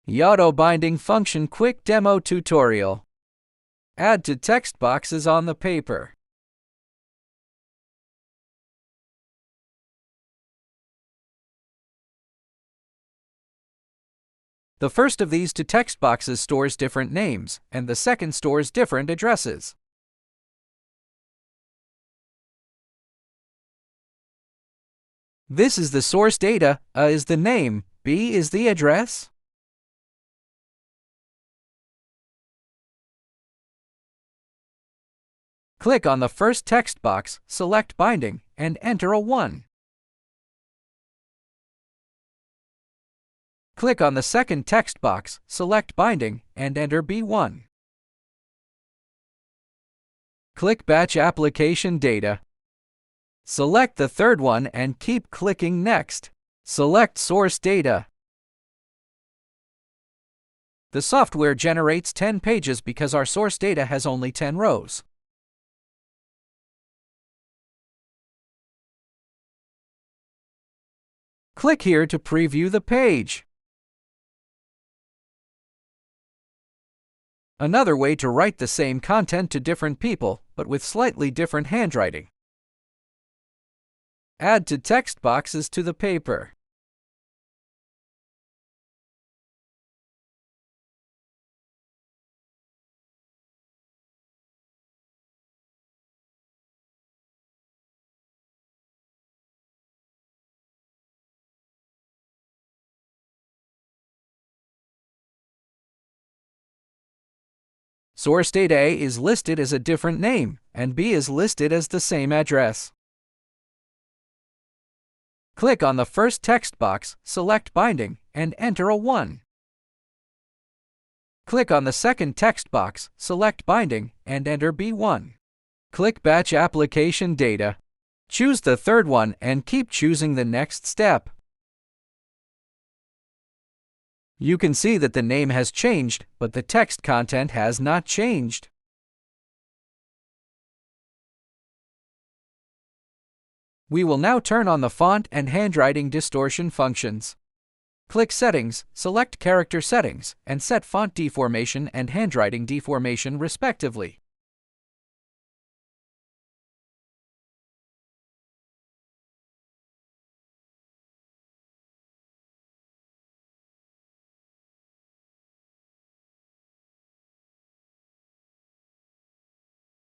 iAuto binding function quick demo tutorial. Add to text boxes on the paper. The first of these to text boxes stores different names, and the second stores different addresses. This is the source data, A is the name, B is the address. Click on the first text box, select Binding, and enter a 1. Click on the second text box, select Binding, and enter B1. Click Batch Application Data. Select the third one and keep clicking Next. Select Source Data. The software generates 10 pages because our source data has only 10 rows. Click here to preview the page. Another way to write the same content to different people, but with slightly different handwriting. Add to text boxes to the paper. Source data A is listed as a different name, and B is listed as the same address. Click on the first text box, select Binding, and enter a 1. Click on the second text box, select Binding, and enter B1. Click Batch Application Data. Choose the third one and keep choosing the next step. You can see that the name has changed, but the text content has not changed. We will now turn on the font and handwriting distortion functions. Click Settings, select Character Settings, and set font deformation and handwriting deformation respectively.